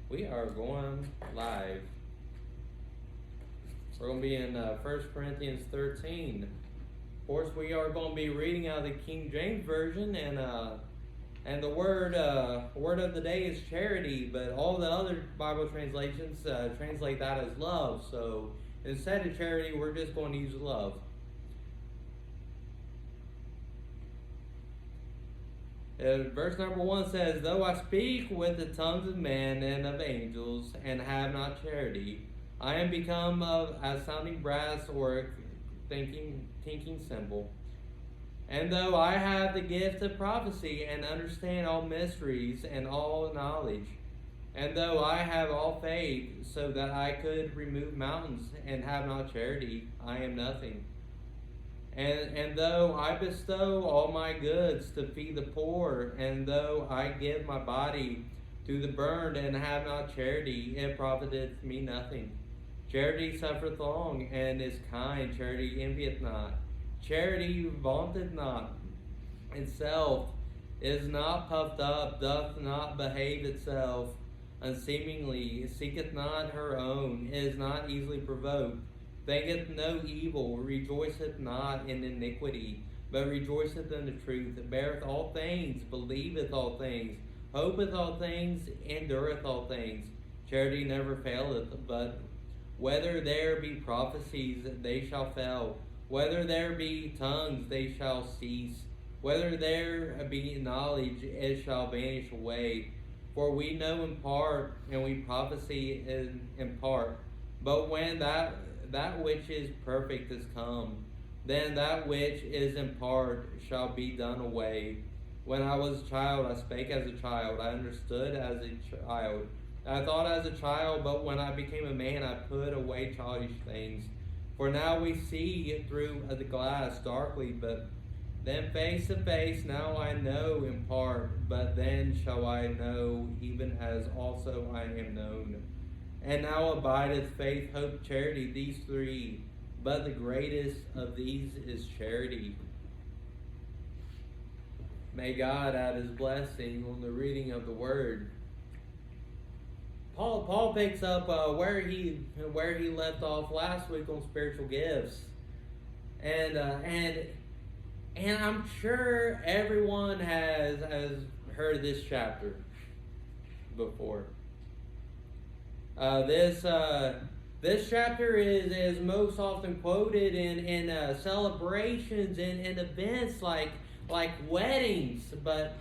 We are going live. We're going to be in 1 Corinthians 13. Of course, we are going to be reading out of the King James Version, and the word of the day is charity, but all the other Bible translations translate that as love. So instead of charity, we're just going to use love. Verse number 1 says, "Though I speak with the tongues of men and of angels, and have not charity, I am become as sounding brass or tinking cymbal. And though I have the gift of prophecy and understand all mysteries and all knowledge, and though I have all faith so that I could remove mountains and have not charity, I am nothing. And though I bestow all my goods to feed the poor, and though I give my body to the burned and have not charity, it profiteth me nothing. Charity suffereth long, and is kind. Charity envieth not. Charity vaunteth not itself, is not puffed up, doth not behave itself unseemingly, seeketh not her own, is not easily provoked, thinketh no evil, rejoiceth not in iniquity, but rejoiceth in the truth, beareth all things, believeth all things, hopeth all things, endureth all things. Charity never faileth, but whether there be prophecies, they shall fail. Whether there be tongues, they shall cease. Whether there be knowledge, it shall vanish away. For we know in part, and we prophesy in part. But when that which is perfect is come, then that which is in part shall be done away. When I was a child, I spake as a child, I understood as a child, I thought as a child, but when I became a man, I put away childish things. For now we see through the glass darkly, but then face to face. Now I know in part, but then shall I know, even as also I am known. And now abideth faith, hope, charity, these three, but the greatest of these is charity." May God add his blessing on the reading of the word. Paul picks up where he left off last week on spiritual gifts, and I'm sure everyone has heard this chapter before. This chapter is most often quoted in celebrations and events like weddings, but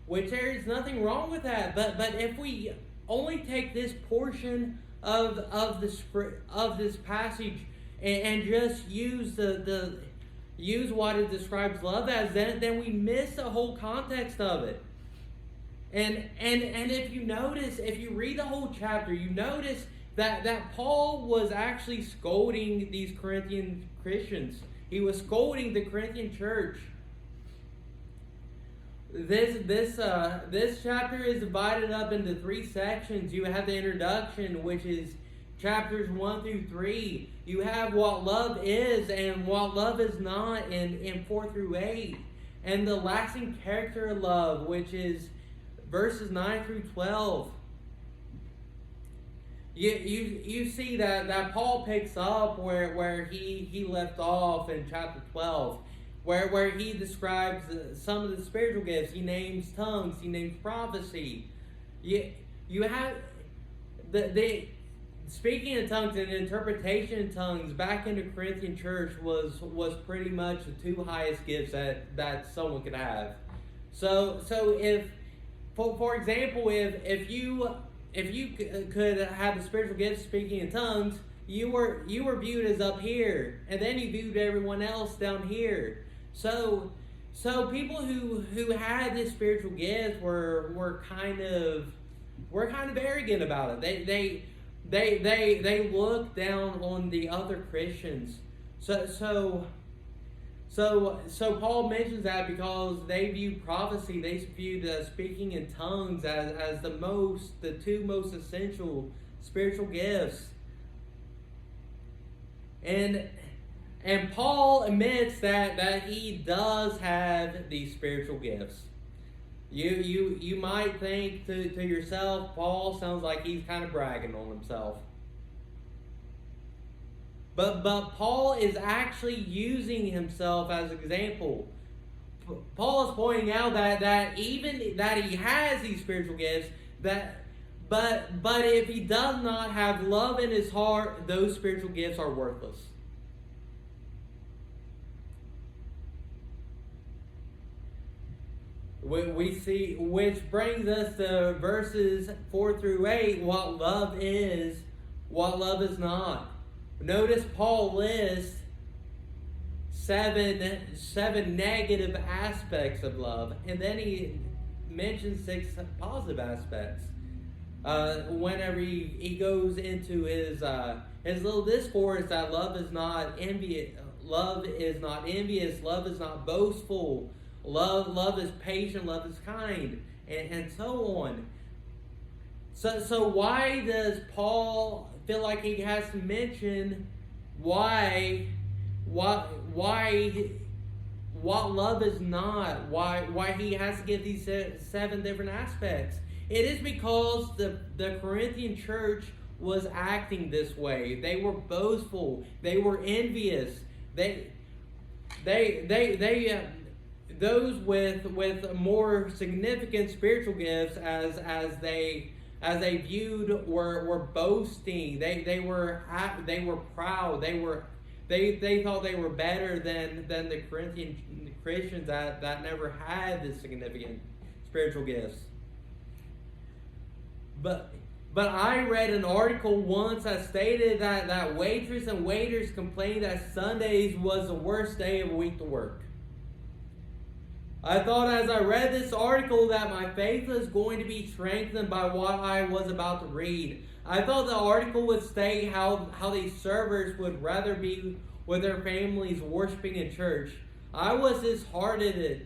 which there is nothing wrong with that. But if we only take this portion of this passage and just use use what it describes love as, then we miss the whole context of it. And if you read the whole chapter, you notice that Paul was actually scolding these Corinthian Christians. He was scolding the Corinthian church. This chapter is divided up into 3 sections. You have the introduction, which is chapters 1 through 3. You have what love is and what love is not in 4 through 8. And the lasting character of love, which is verses 9 through 12. You see that Paul picks up where he left off in chapter 12. Where he describes some of the spiritual gifts. He names tongues. He names prophecy. You have the speaking in tongues and interpretation in tongues back in the Corinthian church was pretty much the 2 highest gifts that someone could have. So if for example if you could have the spiritual gift speaking in tongues, you were viewed as up here, and then you viewed everyone else down here. So people who had this spiritual gift were kind of arrogant about it. They looked down on the other Christians. So Paul mentions that because they viewed prophecy, they viewed speaking in tongues as the 2 most essential spiritual gifts. And Paul admits that he does have these spiritual gifts. You might think to yourself, Paul sounds like he's kind of bragging on himself. But Paul is actually using himself as an example. Paul is pointing out that even that he has these spiritual gifts, but if he does not have love in his heart, those spiritual gifts are worthless. We see, which brings us to verses 4 through 8, what love is not. Notice Paul lists seven negative aspects of love, and then he mentions 6 positive aspects. Whenever he goes into his little discourse, that love is not envious, love is not boastful, love is patient, love is kind, and so on. So why does Paul feel like he has to mention what love is not? Why he has to give these 7 different aspects? It is because the Corinthian church was acting this way. They were boastful. They were envious. Those with more significant spiritual gifts, as they viewed, were boasting. They were proud. They thought they were better than the Corinthian Christians that never had this significant spiritual gifts. But I read an article once that stated that waitresses and waiters complained that Sundays was the worst day of the week to work. I thought as I read this article that my faith was going to be strengthened by what I was about to read. I thought the article would state how these servers would rather be with their families worshiping in church. I was disheartened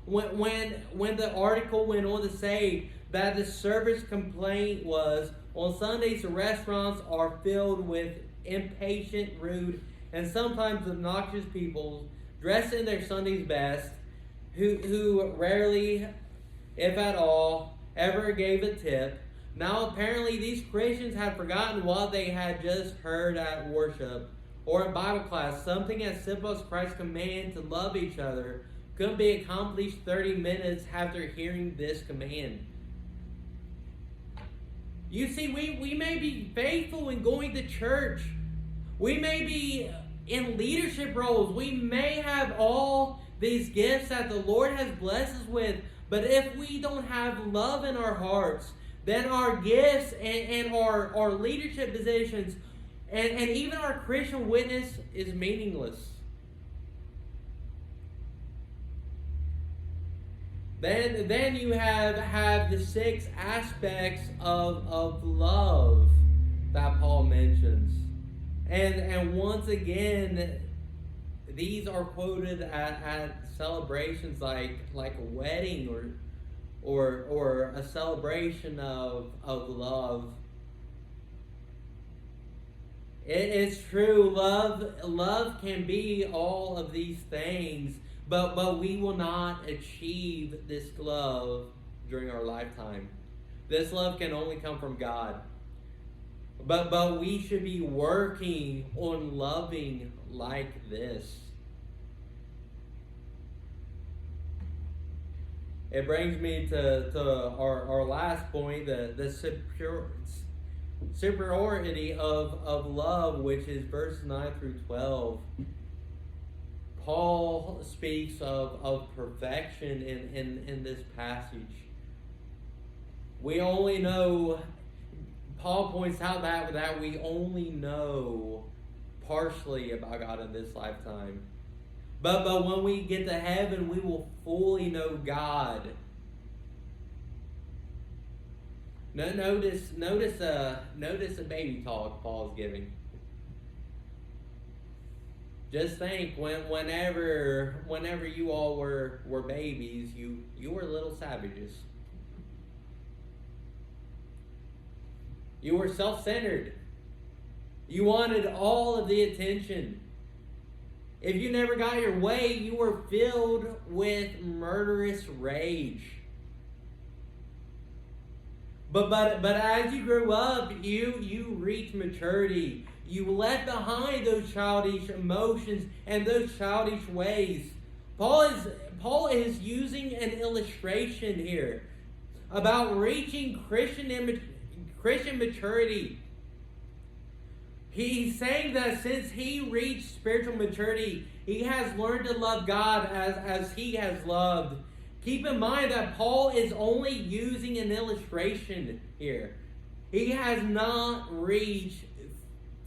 when the article went on to say that the server's complaint was, on Sundays the restaurants are filled with impatient, rude, and sometimes obnoxious people dressed in their Sunday's best, who rarely, if at all, ever gave a tip. Now apparently these Christians had forgotten what they had just heard at worship or in Bible class. Something as simple as Christ's command to love each other couldn't be accomplished 30 minutes after hearing this command. You see, we may be faithful in going to church. We may be in leadership roles. We may have all these gifts that the Lord has blessed us with. But if we don't have love in our hearts, then our gifts and our leadership positions and even our Christian witness is meaningless. Then you have the 6 aspects of love that Paul mentions. And once again, these are quoted at celebrations like a wedding or a celebration of love. It's true, love can be all of these things, but we will not achieve this love during our lifetime. This love can only come from God. But we should be working on loving like this. It brings me to our last point, the superiority of love, which is verses 9 through 12. Paul speaks of perfection in this passage. We only know, Paul points out that we only know partially about God in this lifetime. But when we get to heaven, we will fully know God. Notice a baby talk Paul's giving. Just think, whenever you all were babies, you were little savages. You were self-centered. You wanted all of the attention. If you never got your way, you were filled with murderous rage. But as you grew up, you reached maturity. You left behind those childish emotions and those childish ways. Paul is using an illustration here about reaching Christian maturity. He's saying that since he reached spiritual maturity, he has learned to love God as he has loved. Keep in mind that Paul is only using an illustration here. He has not reached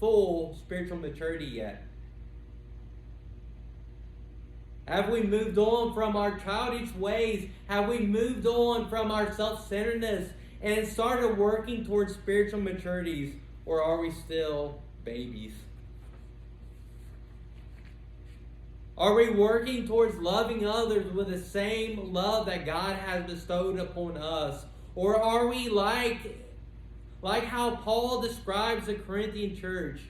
full spiritual maturity yet. Have we moved on from our childish ways? Have we moved on from our self-centeredness and started working towards spiritual maturities? Or are we still babies? Are we working towards loving others with the same love that God has bestowed upon us? Or are we like how Paul describes the Corinthian church?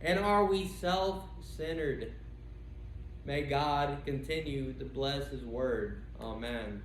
And are we self-centered? May God continue to bless His word. Amen.